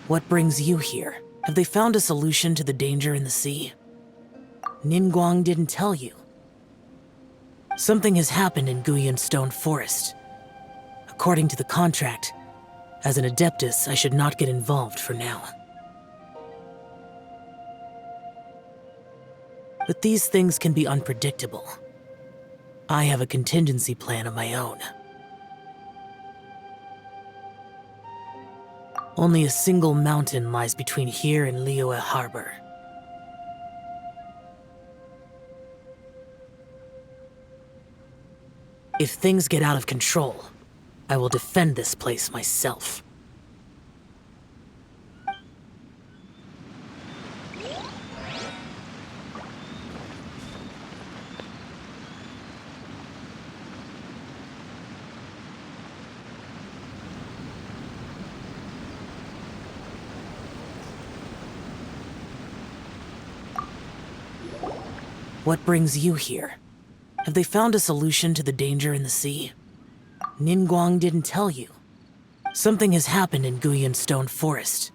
What brings you here? Have they found a solution to the danger in the sea? Ningguang didn't tell you. Something has happened in Guyan Stone Forest. According to the contract, as an Adeptus, I should not get involved for now. But these things can be unpredictable. I have a contingency plan of my own. Only a single mountain lies between here and Liyue Harbor. If things get out of control, I will defend this place myself. What brings you here? Have they found a solution to the danger in the sea? Ningguang didn't tell you. Something has happened in Guyan Stone Forest.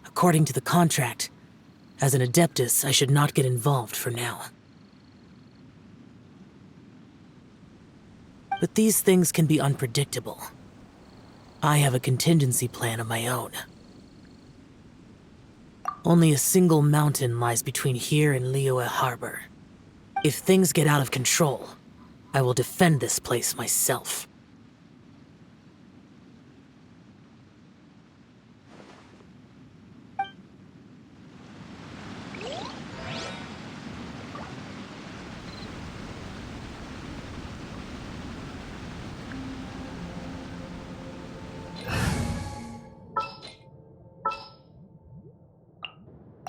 According to the contract, as an Adeptus, I should not get involved for now. But these things can be unpredictable. I have a contingency plan of my own. Only a single mountain lies between here and Liyue Harbor. If things get out of control, I will defend this place myself.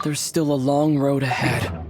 There's still a long road ahead.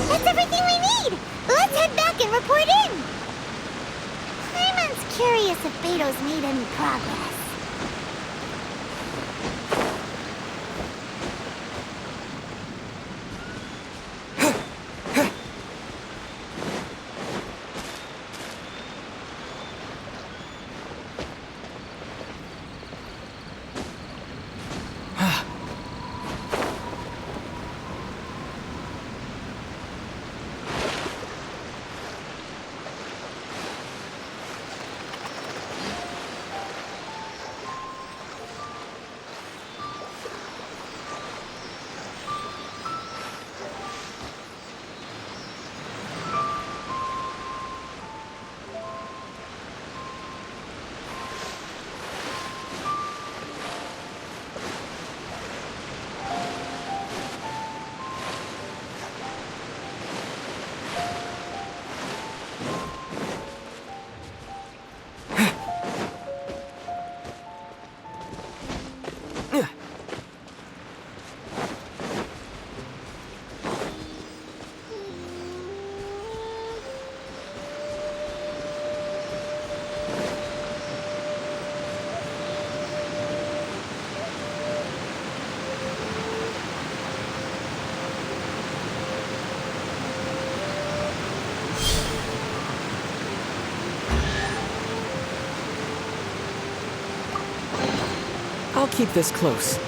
That's everything we need! Let's head back and report in! Paimon's curious if Beto's made any progress. I'll keep this close.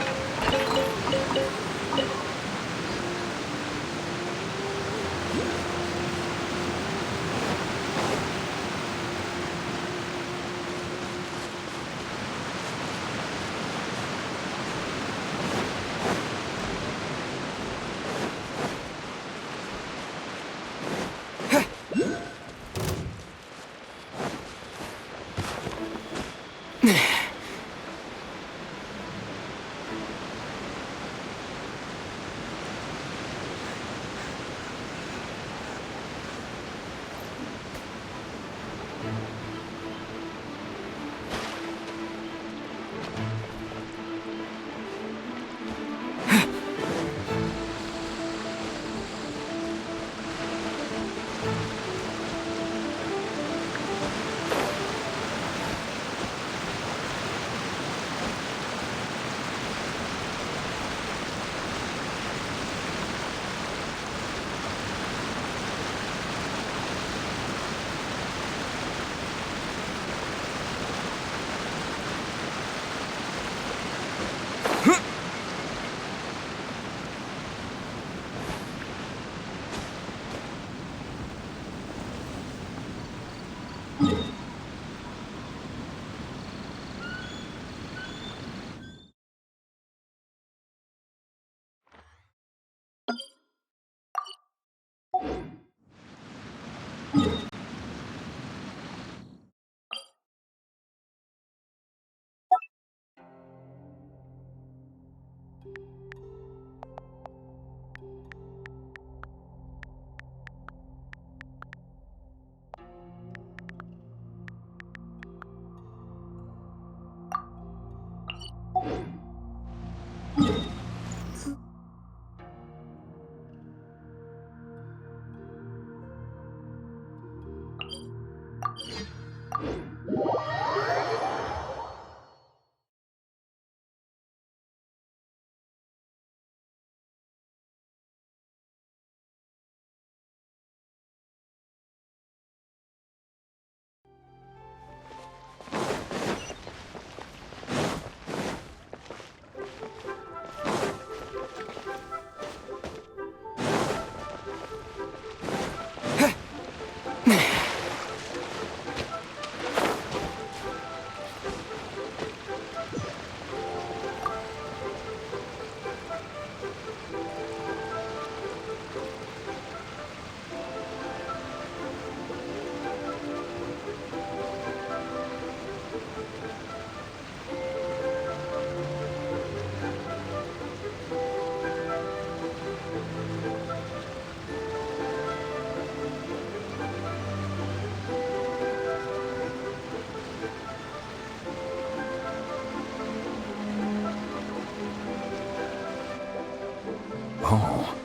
Oh,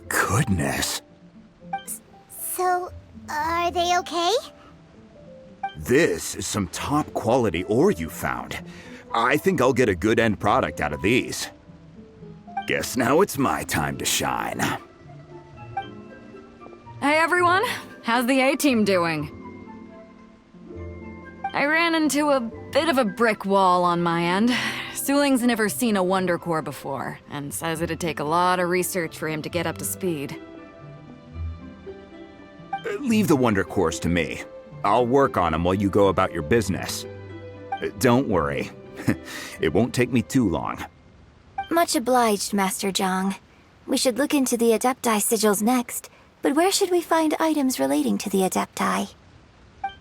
goodness. Are they okay? This is some top quality ore you found. I think I'll get a good end product out of these. Guess now it's my time to shine. Hey everyone, how's the A-team doing? I ran into a bit of a brick wall on my end. Suling's never seen a Wonder Core before, and says it'd take a lot of research for him to get up to speed. Leave the Wonder Cores to me. I'll work on them while you go about your business. Don't worry. It won't take me too long. Much obliged, Master Zhang. We should look into the Adepti sigils next, but where should we find items relating to the Adepti?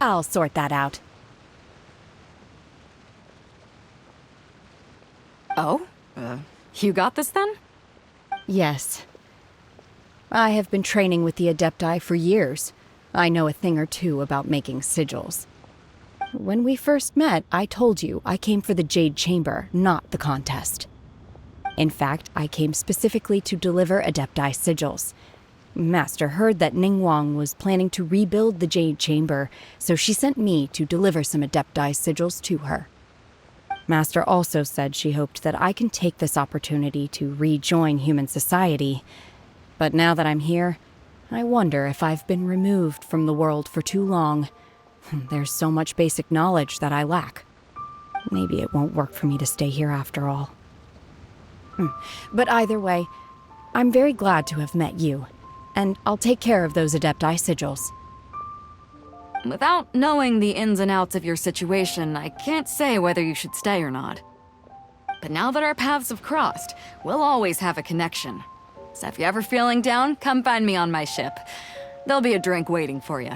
I'll sort that out. Oh? You got this then? Yes. I have been training with the Adepti for years. I know a thing or two about making sigils. When we first met, I told you I came for the Jade Chamber, not the contest. In fact, I came specifically to deliver Adepti sigils. Master heard that Ningguang was planning to rebuild the Jade Chamber, so she sent me to deliver some Adepti sigils to her. Master also said she hoped that I can take this opportunity to rejoin human society. But now that I'm here, I wonder if I've been removed from the world for too long. There's so much basic knowledge that I lack. Maybe it won't work for me to stay here after all. But either way, I'm very glad to have met you, and I'll take care of those Adepti sigils. Without knowing the ins and outs of your situation, I can't say whether you should stay or not. But now that our paths have crossed, we'll always have a connection. So if you're ever feeling down, come find me on my ship. There'll be a drink waiting for you.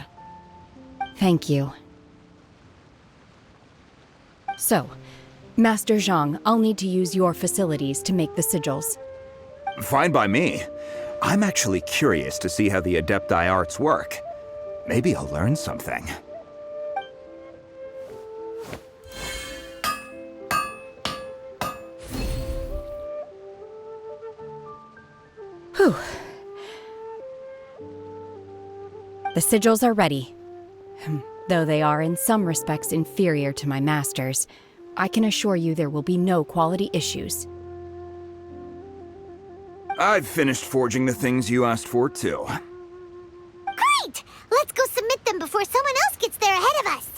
Thank you. So, Master Zhang, I'll need to use your facilities to make the sigils. Fine by me. I'm actually curious to see how the Adepti arts work. Maybe I'll learn something. Whew. The sigils are ready. Though they are in some respects inferior to my master's, I can assure you there will be no quality issues. I've finished forging the things you asked for, too. Great! Let's go submit them before someone else gets there ahead of us!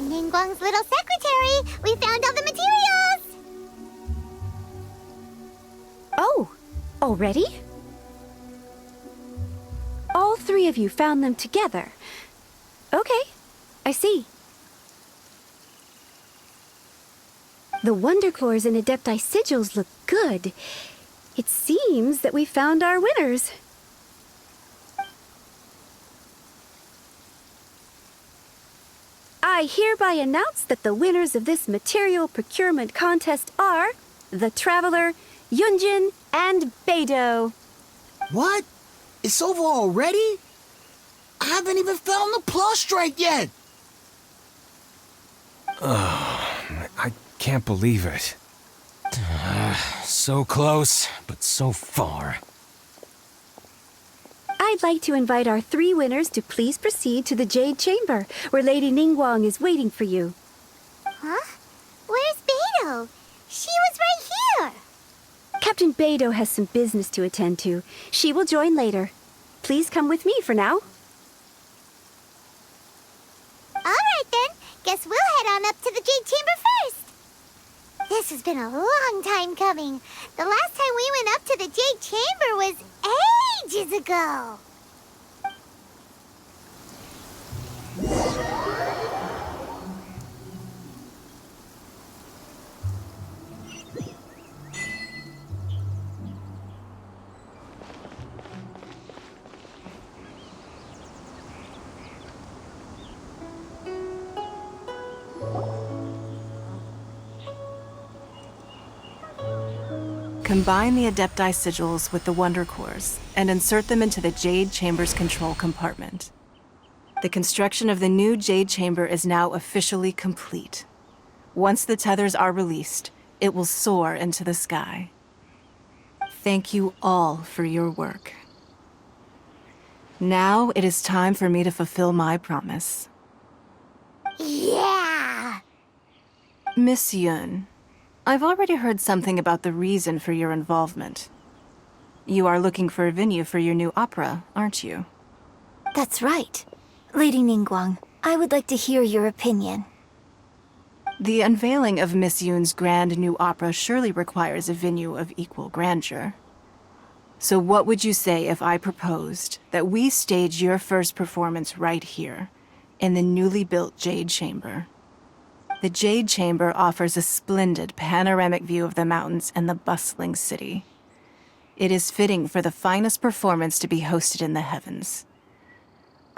Ningguang's little secretary! We found all the materials! Oh Already? All three of you found them together. Okay, I see. The Wonder Cores and Adepti sigils look good. It seems that we found our winners. I hereby announce that the winners of this material procurement contest are the Traveler, Yunjin, and Beidou. What? It's over already? I haven't even found the prostrate yet! I can't believe it. So close, but so far. I'd like to invite our three winners to please proceed to the Jade Chamber, where Lady Ningguang is waiting for you. Huh? Where's Beidou? She was right here! Captain Beidou has some business to attend to. She will join later. Please come with me for now. Alright then, guess we'll head on up to the Jade Chamber first. This has been a long time coming. The last time we went up to the Jade Chamber was ages ago. Combine the Adepti sigils with the Wonder Cores and insert them into the Jade Chamber's control compartment. The construction of the new Jade Chamber is now officially complete. Once the tethers are released, it will soar into the sky. Thank you all for your work. Now it is time for me to fulfill my promise. Yeah! Miss Yun, I've already heard something about the reason for your involvement. You are looking for a venue for your new opera, aren't you? That's right. Lady Ningguang, I would like to hear your opinion. The unveiling of Miss Yun's grand new opera surely requires a venue of equal grandeur. So what would you say if I proposed that we stage your first performance right here, in the newly built Jade Chamber? The Jade Chamber offers a splendid panoramic view of the mountains and the bustling city. It is fitting for the finest performance to be hosted in the heavens.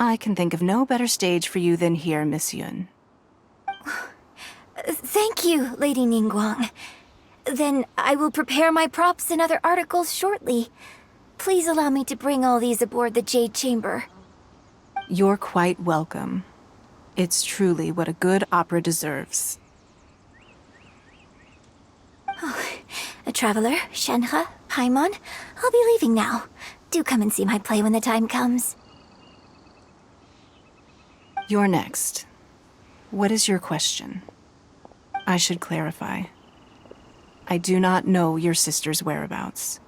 I can think of no better stage for you than here, Miss Yun. Thank you, Lady Ningguang. Then I will prepare my props and other articles shortly. Please allow me to bring all these aboard the Jade Chamber. You're quite welcome. It's truly what a good opera deserves. A traveler, Shenhe, Paimon, I'll be leaving now. Do come and see my play when the time comes. You're next. What is your question? I should clarify. I do not know your sister's whereabouts.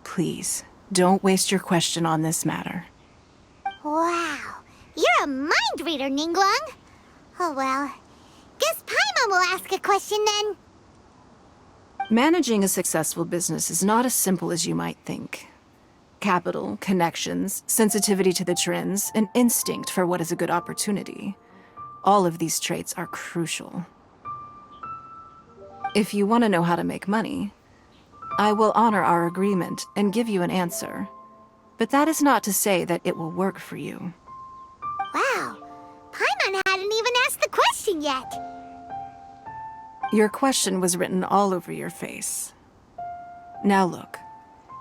Please, don't waste your question on this matter. Wow, you're a mind reader, Ningguang. Oh well, guess Paimon will ask a question then. Managing a successful business is not as simple as you might think. Capital, connections, sensitivity to the trends, and instinct for what is a good opportunity. All of these traits are crucial. If you want to know how to make money, I will honor our agreement and give you an answer. But that is not to say that it will work for you. Wow, Paimon hadn't even asked the question yet. Your question was written all over your face. Now look,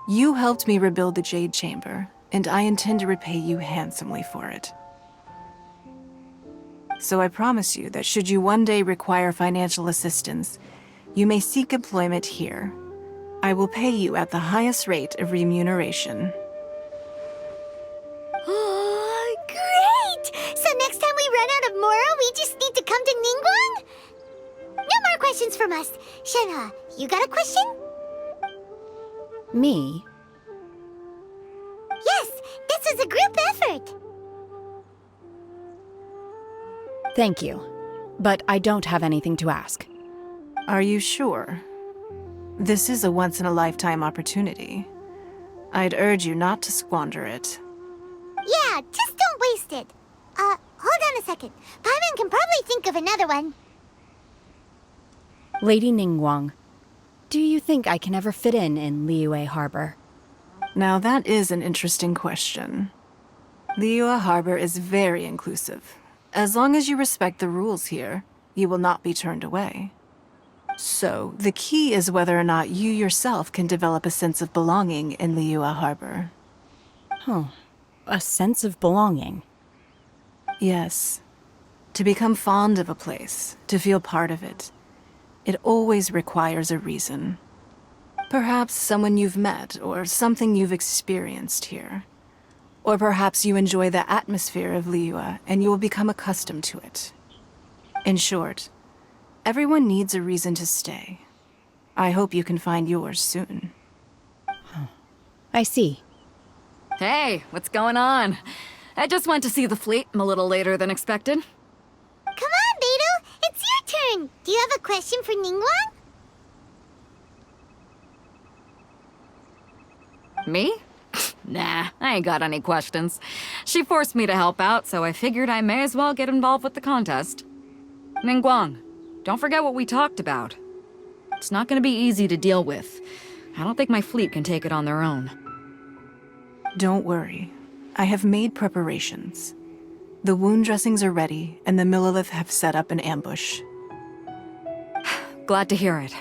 you helped me rebuild the Jade Chamber, and I intend to repay you handsomely for it. So I promise you that should you one day require financial assistance, you may seek employment here. I will pay you at the highest rate of remuneration. Oh, great! So next time we run out of Moro, we just need to come to Ningguang? No more questions from us. Shenhe, you got a question? Me? Yes, this was a group effort. Thank you. But I don't have anything to ask. Are you sure? This is a once-in-a-lifetime opportunity. I'd urge you not to squander it. Yeah, just don't waste it. Hold on a second. Paimon can probably think of another one. Lady Ningguang, do you think I can ever fit in Liyue Harbor? Now that is an interesting question. Liyue Harbor is very inclusive. As long as you respect the rules here, you will not be turned away. So, the key is whether or not you yourself can develop a sense of belonging in Liyue Harbor. A sense of belonging. Yes. To become fond of a place, to feel part of it, it always requires a reason. Perhaps someone you've met, or something you've experienced here. Or perhaps you enjoy the atmosphere of Liyue, and you will become accustomed to it. In short, everyone needs a reason to stay. I hope you can find yours soon. I see. Hey, what's going on? I just went to see the fleet. I'm a little later than expected. Come on, Beidou! It's your turn! Do you have a question for Ningguang? Me? Nah, I ain't got any questions. She forced me to help out, so I figured I may as well get involved with the contest. Ningguang, don't forget what we talked about. It's not gonna be easy to deal with. I don't think my fleet can take it on their own. Don't worry. I have made preparations. The wound dressings are ready, and the Millelith have set up an ambush. Glad to hear it.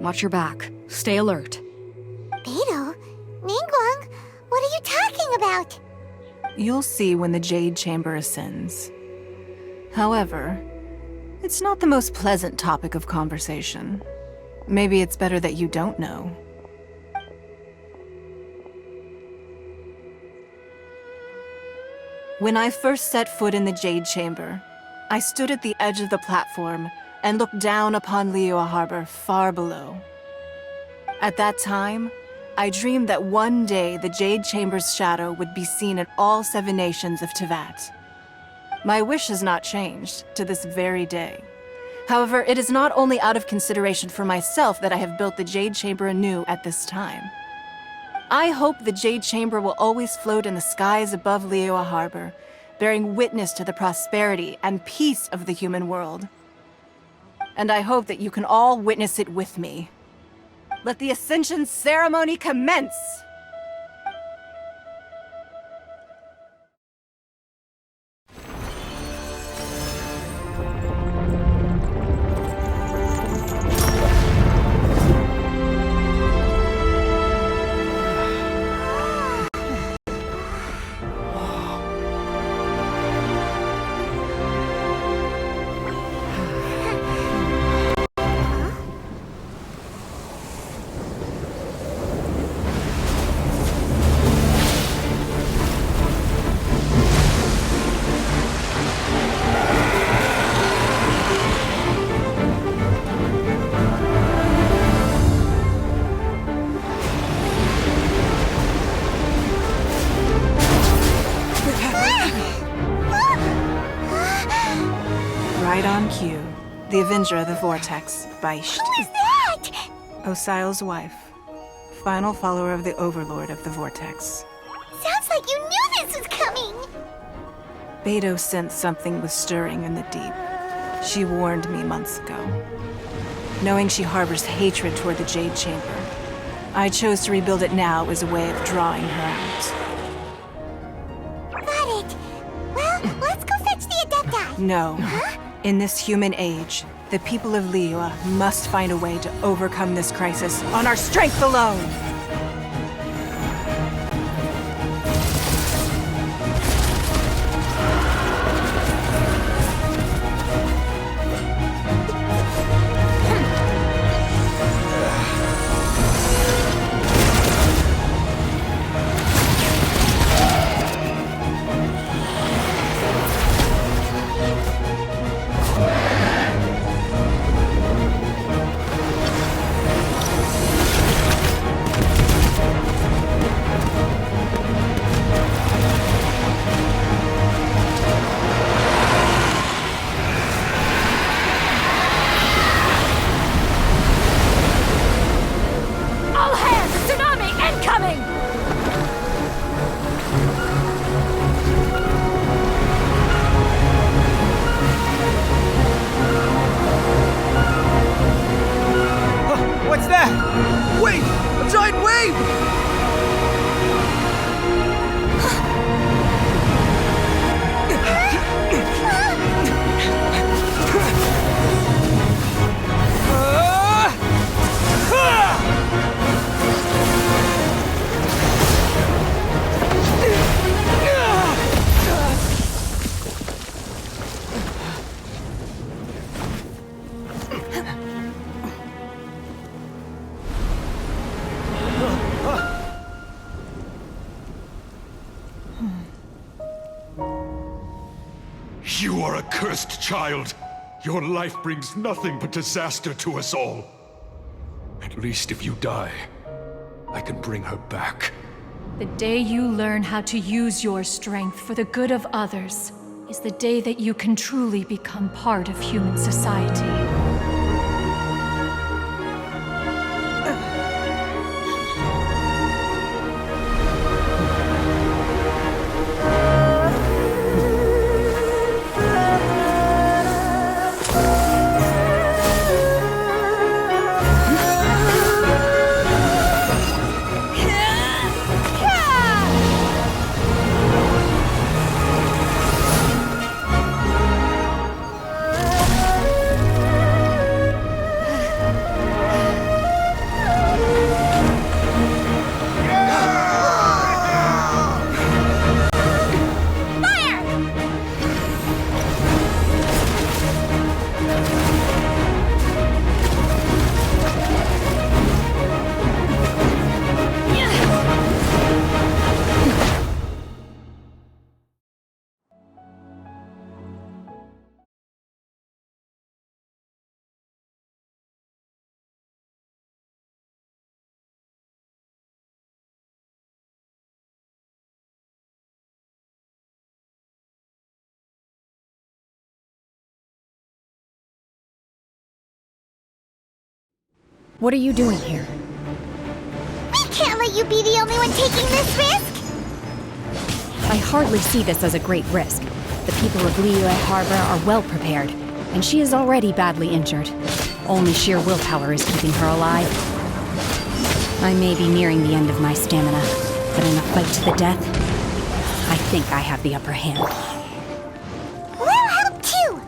Watch your back. Stay alert. Beidou? Ningguang? What are you talking about? You'll see when the Jade Chamber ascends. However, it's not the most pleasant topic of conversation. Maybe it's better that you don't know. When I first set foot in the Jade Chamber, I stood at the edge of the platform and looked down upon Liyue Harbor far below. At that time, I dreamed that one day the Jade Chamber's shadow would be seen in all 7 nations of Teyvat. My wish has not changed to this very day. However, it is not only out of consideration for myself that I have built the Jade Chamber anew at this time. I hope the Jade Chamber will always float in the skies above Liyue Harbor, bearing witness to the prosperity and peace of the human world. And I hope that you can all witness it with me. Let the Ascension ceremony commence! Right on cue. The Avenger of the Vortex, Beisht. Who is that? Osial's wife. Final follower of the Overlord of the Vortex. Sounds like you knew this was coming! Beidou sensed something was stirring in the deep. She warned me months ago. Knowing she harbors hatred toward the Jade Chamber, I chose to rebuild it now as a way of drawing her out. Got it. Well, let's go fetch the Adepti. No. In this human age, the people of Liyue must find a way to overcome this crisis on our strength alone! Wait! A giant wave! You are a cursed child. Your life brings nothing but disaster to us all. At least if you die, I can bring her back. The day you learn how to use your strength for the good of others is the day that you can truly become part of human society. What are you doing here? We can't let you be the only one taking this risk! I hardly see this as a great risk. The people of Liyue Harbor are well prepared, and she is already badly injured. Only sheer willpower is keeping her alive. I may be nearing the end of my stamina, but in a fight to the death, I think I have the upper hand. We'll help too!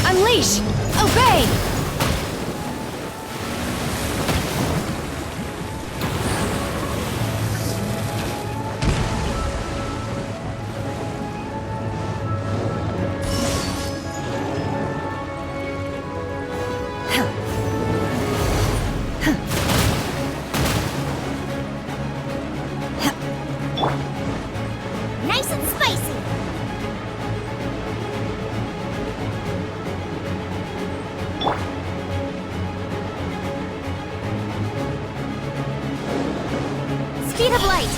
Unleash! Obey! Nice and spicy! Speed of light!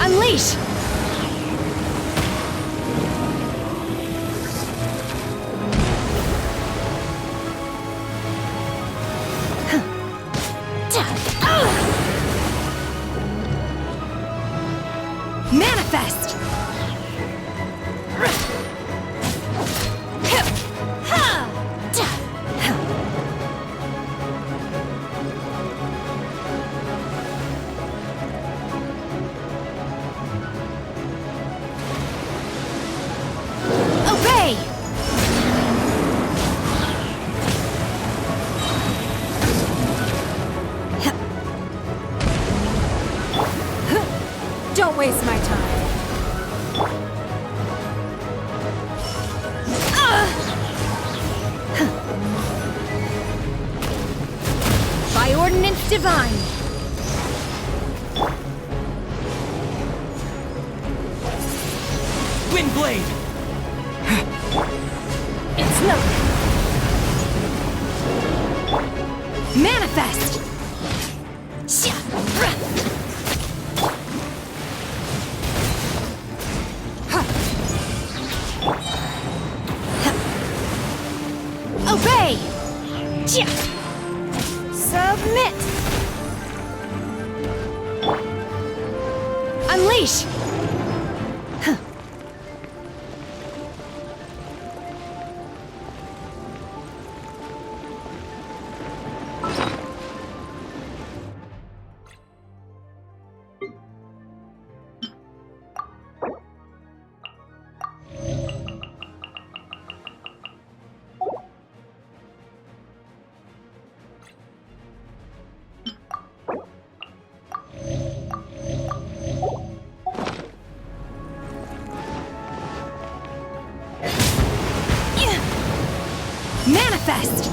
Unleash! Manifest! Obey! Don't waste my time. By ordinance divine! Windblade! It's no... Manifest! Obey! Submit! Unleash! Manifest!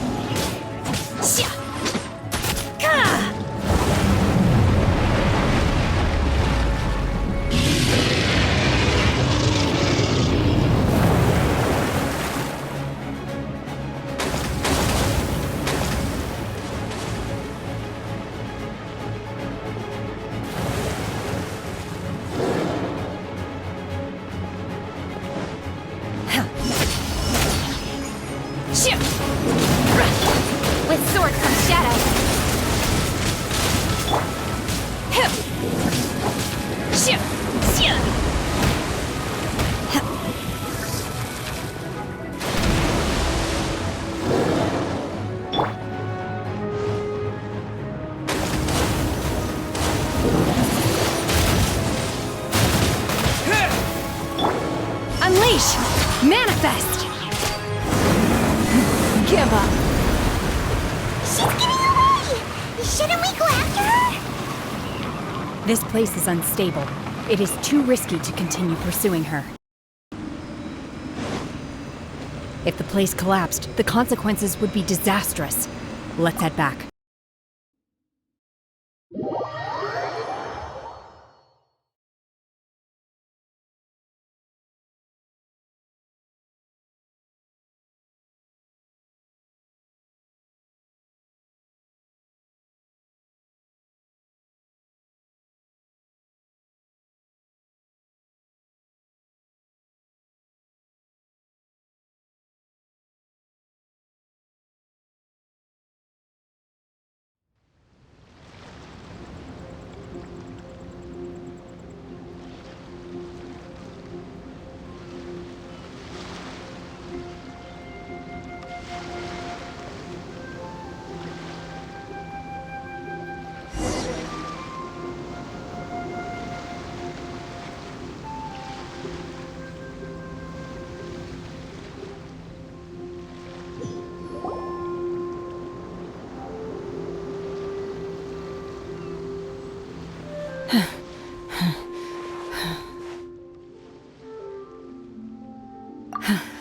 With sword comes shadow. Unleash! Manifest! Give up! She's getting away! Shouldn't we go after her? This place is unstable. It is too risky to continue pursuing her. If the place collapsed, the consequences would be disastrous. Let's head back.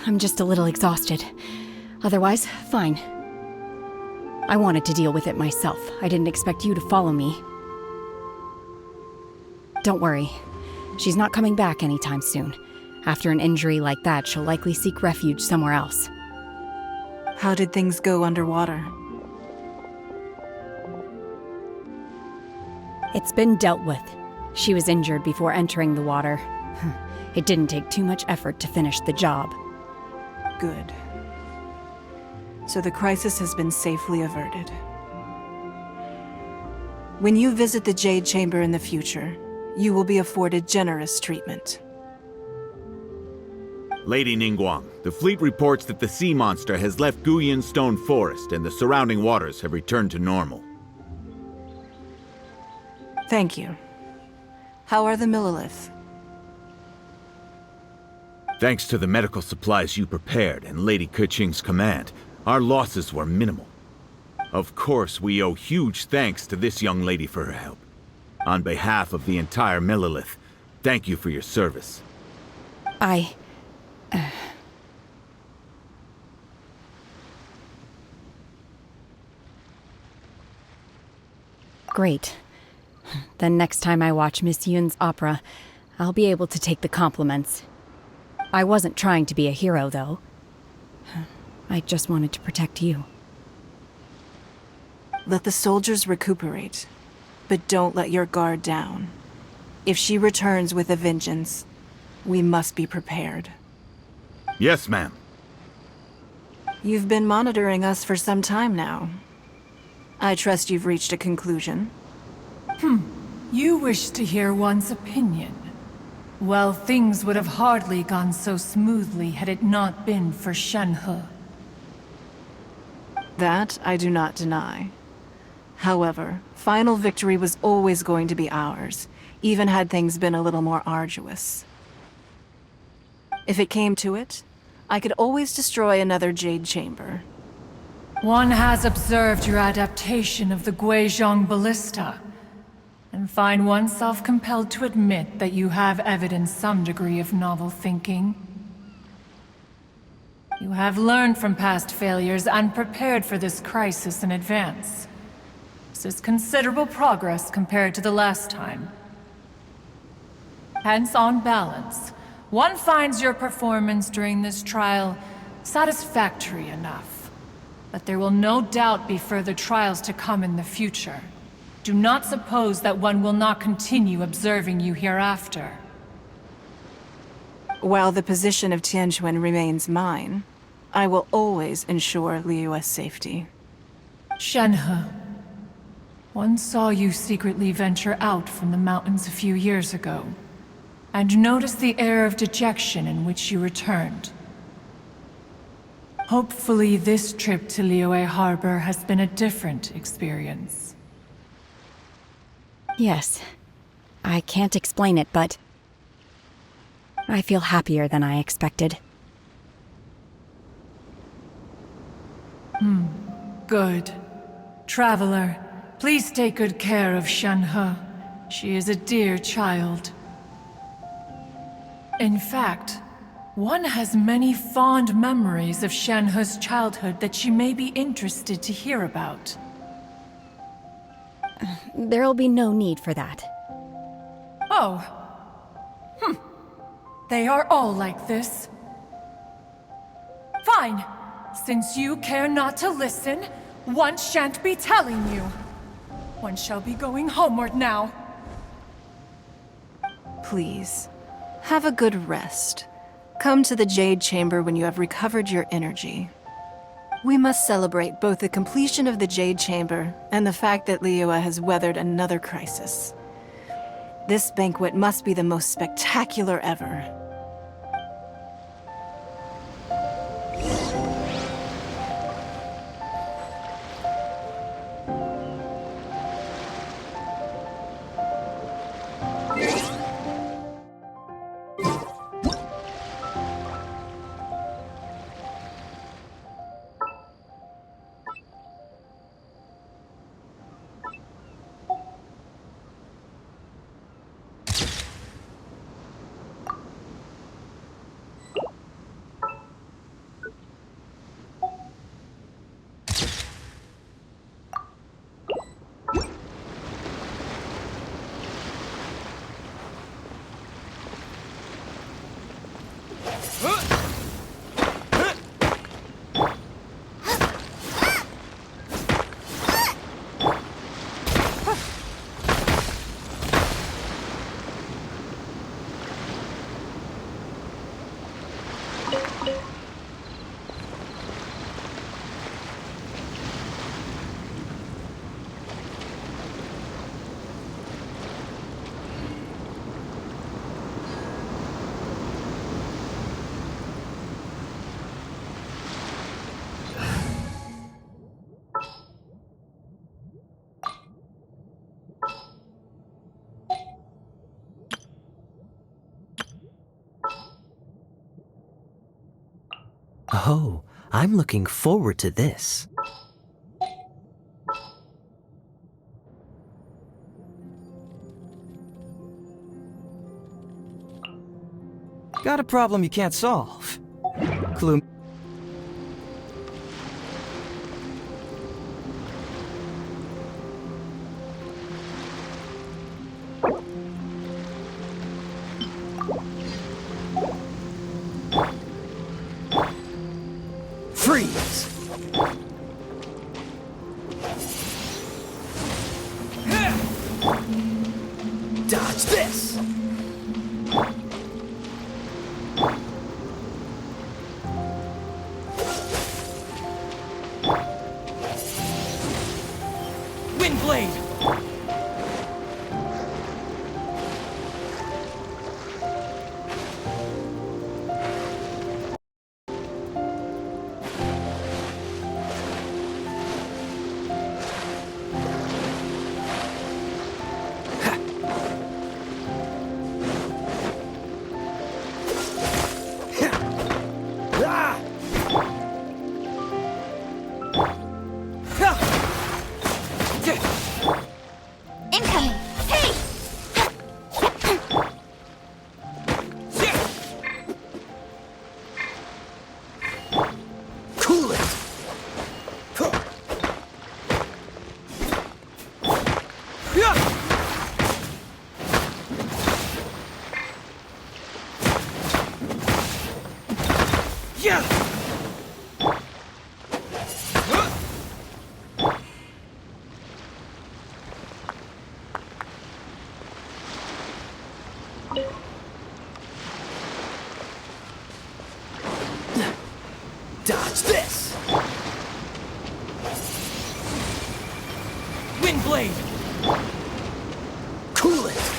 I'm just a little exhausted. Otherwise, fine. I wanted to deal with it myself. I didn't expect you to follow me. Don't worry. She's not coming back anytime soon. After an injury like that, she'll likely seek refuge somewhere else. How did things go underwater? It's been dealt with. She was injured before entering the water. It didn't take too much effort to finish the job. Good. So the crisis has been safely averted. When you visit the Jade Chamber in the future, you will be afforded generous treatment. Lady Ningguang, the fleet reports that the sea monster has left Guyan Stone Forest and the surrounding waters have returned to normal. Thank you. How are the Millilith? Thanks to the medical supplies you prepared and Lady Keqing's command, our losses were minimal. Of course, we owe huge thanks to this young lady for her help. On behalf of the entire Millilith, thank you for your service. Great. Then next time I watch Miss Yun's opera, I'll be able to take the compliments. I wasn't trying to be a hero, though. I just wanted to protect you. Let the soldiers recuperate, but don't let your guard down. If she returns with a vengeance, we must be prepared. Yes, ma'am. You've been monitoring us for some time now. I trust you've reached a conclusion. You wish to hear one's opinion. Well, things would have hardly gone so smoothly had it not been for Shenhe. That I do not deny. However, final victory was always going to be ours, even had things been a little more arduous. If it came to it, I could always destroy another jade chamber. One has observed your adaptation of the Guizhong ballista, and find oneself compelled to admit that you have evidenced some degree of novel thinking. You have learned from past failures and prepared for this crisis in advance. This is considerable progress compared to the last time. Hence, on balance, one finds your performance during this trial satisfactory enough. But there will no doubt be further trials to come in the future. Do not suppose that one will not continue observing you hereafter. While the position of Tianquan remains mine, I will always ensure Liyue's safety. Shenhe, one saw you secretly venture out from the mountains a few years ago, and noticed the air of dejection in which you returned. Hopefully this trip to Liyue Harbor has been a different experience. Yes. I can't explain it, but I feel happier than I expected. Good. Traveler, please take good care of Shenhe. She is a dear child. In fact, one has many fond memories of Shenhe's childhood that she may be interested to hear about. There'll be no need for that. Oh. They are all like this. Fine. Since you care not to listen, one shan't be telling you. One shall be going homeward now. Please, have a good rest. Come to the Jade Chamber when you have recovered your energy. We must celebrate both the completion of the Jade Chamber and the fact that Liyue has weathered another crisis. This banquet must be the most spectacular ever. Oh, I'm looking forward to this. Got a problem you can't solve. Clue. Dodge this! Wind blade! Cool it!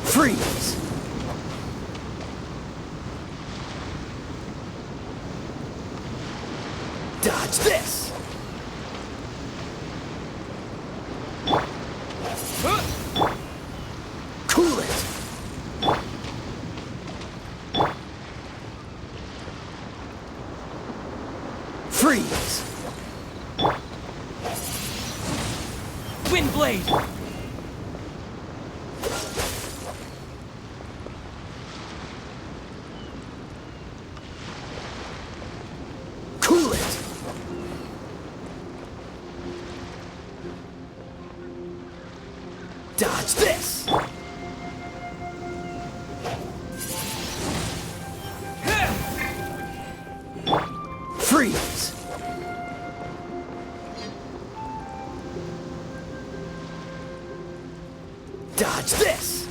Freeze! Dodge this! Cool it! Freeze! Wind blade! Cool it! Dodge this! Freeze! Dodge this!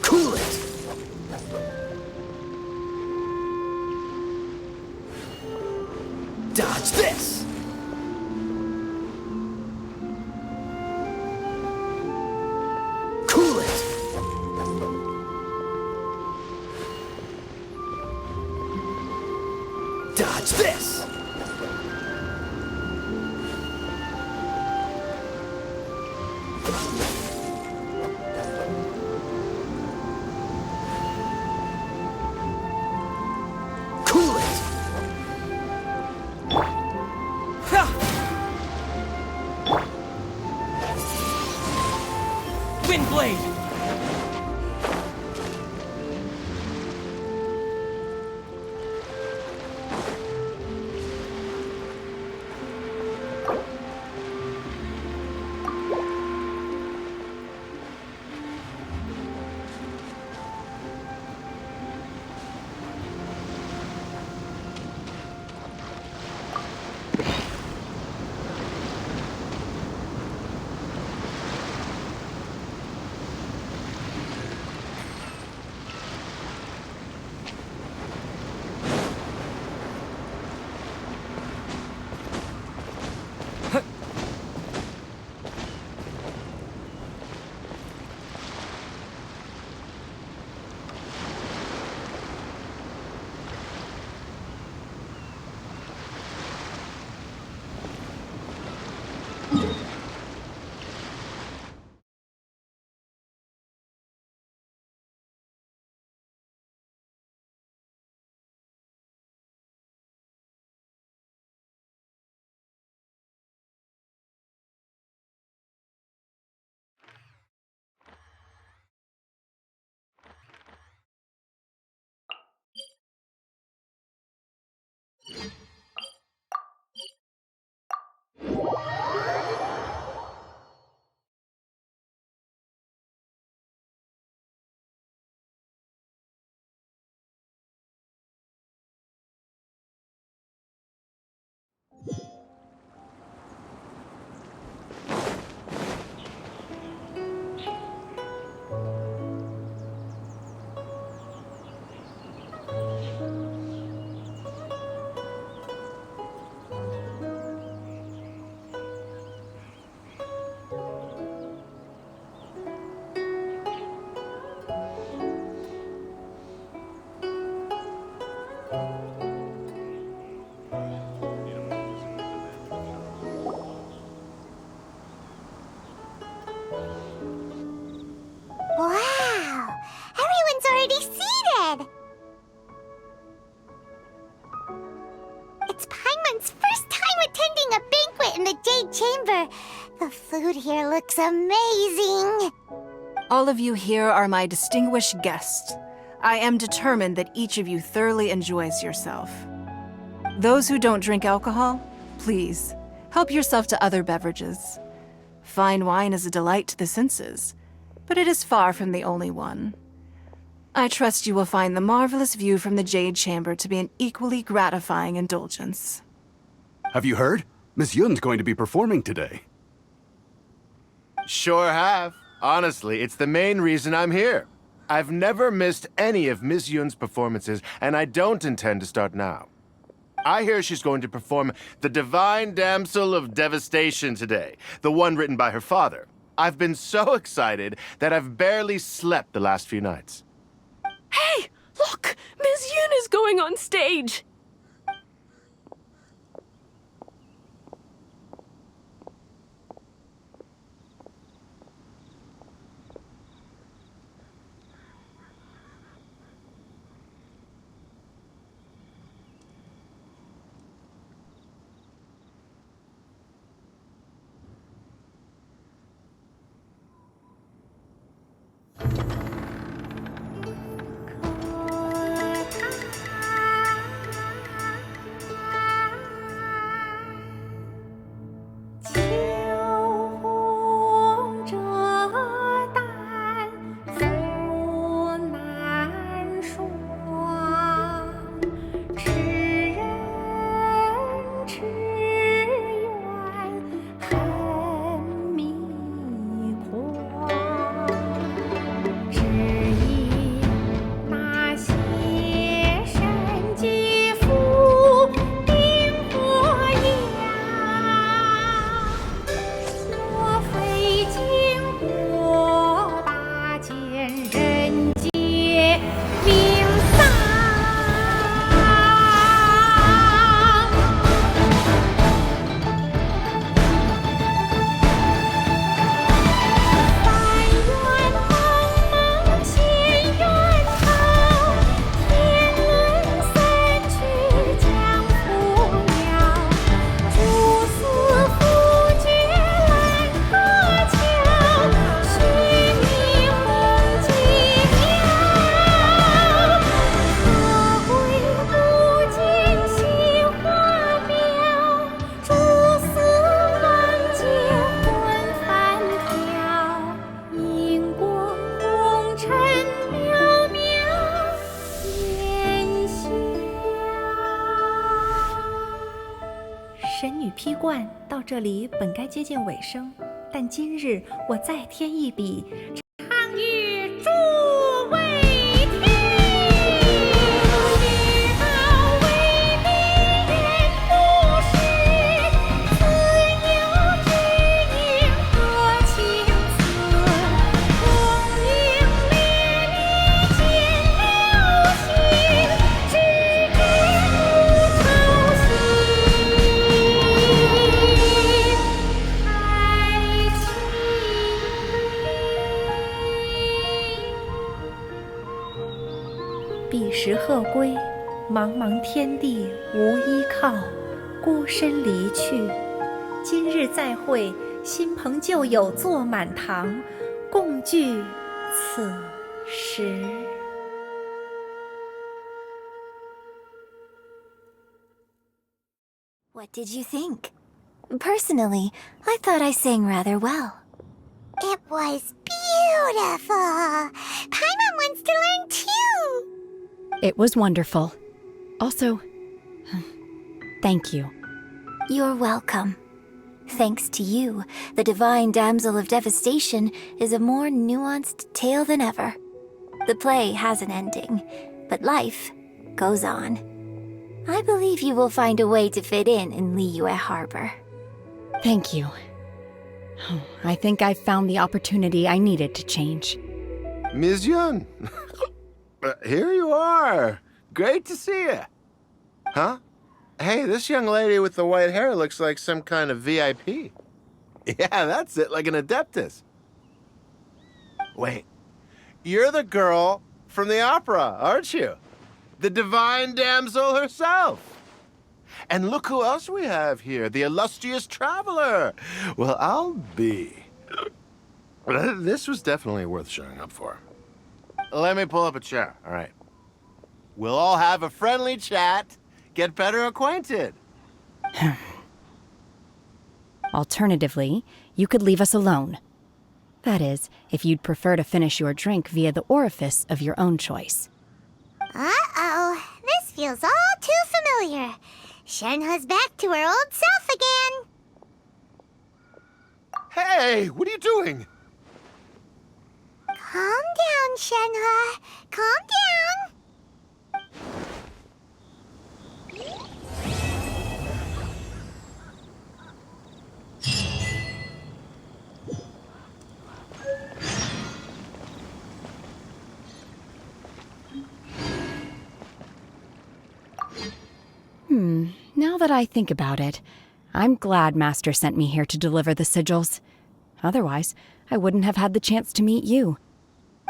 Cool it! Dodge this! Cool it! Dodge this! Cool it! Ha! Wind blade! Wow! Everyone's already seated! It's Paimon's first time attending a banquet in the Jade Chamber. The food here looks amazing. All of you here are my distinguished guests. I am determined that each of you thoroughly enjoys yourself. Those who don't drink alcohol, please, Help yourself to other beverages. Fine wine is a delight to the senses, but it is far from the only one. I trust you will find the marvelous view from the Jade Chamber to be an equally gratifying indulgence. Have you heard? Miss Yun's going to be performing today. Sure have. Honestly, it's the main reason I'm here. I've never missed any of Miss Yun's performances, and I don't intend to start now. I hear she's going to perform the Divine Damsel of Devastation today, the one written by her father. I've been so excited that I've barely slept the last few nights. Hey, look! Miss Yun is going on stage!神女劈冠到这里本该接近尾声，但今日我再添一笔，唱与诸位听。知道为民人不是，自有知音和情思。红缨烈烈见了心，只知不愁心。彼时鹤归，茫茫天地无依靠，孤身离去。今日再会，新朋旧友坐满堂，共聚此时。What did you think? Personally, I thought I sang rather well. It was beautiful. Paimon wants to learn too. It was wonderful. Also, thank you. You're welcome. Thanks to you, the Divine Damsel of Devastation is a more nuanced tale than ever. The play has an ending, but life goes on. I believe you will find a way to fit in Liyue Harbor. Thank you. I think I've found the opportunity I needed to change. Ms. Yun, here you are. Great to see you. Huh? Hey, this young lady with the white hair looks like some kind of VIP. Yeah, that's it, like an adeptus. Wait, you're the girl from the opera, aren't you? The Divine Damsel herself. And look who else we have here, the illustrious traveler. Well, I'll be. This was definitely worth showing up for. Let me pull up a chair, all right. We'll all have a friendly chat, get better acquainted. Alternatively, you could leave us alone. That is, if you'd prefer to finish your drink via the orifice of your own choice. Uh-oh, this feels all too familiar. Shenhe's back to her old self again. Hey, what are you doing? Calm down, Shenhe. Calm down. Now that I think about it, I'm glad Master sent me here to deliver the sigils. Otherwise, I wouldn't have had the chance to meet you.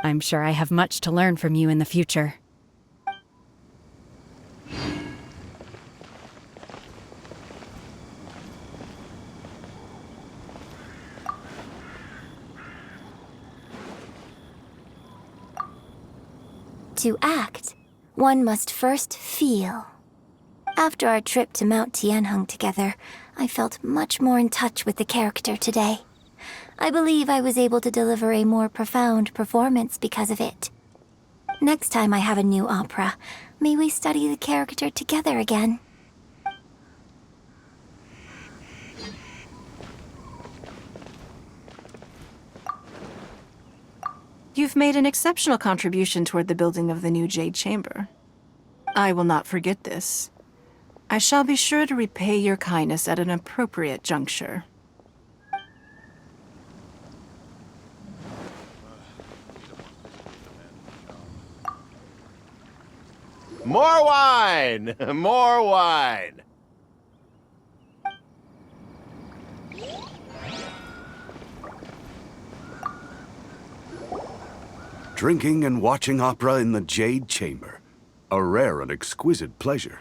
I'm sure I have much to learn from you in the future. To act, one must first feel. After our trip to Mount Tianheng together, I felt much more in touch with the character today. I believe I was able to deliver a more profound performance because of it. Next time I have a new opera, may we study the character together again. You've made an exceptional contribution toward the building of the new Jade Chamber. I will not forget this. I shall be sure to repay your kindness at an appropriate juncture. More wine! More wine! Drinking and watching opera in the Jade Chamber. A rare and exquisite pleasure.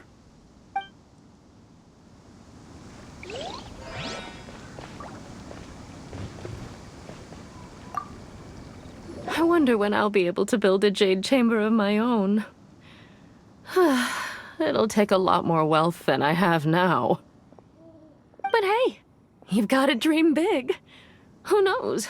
I wonder when I'll be able to build a jade chamber of my own. It'll take a lot more wealth than I have now. But hey, you've got to dream big. Who knows?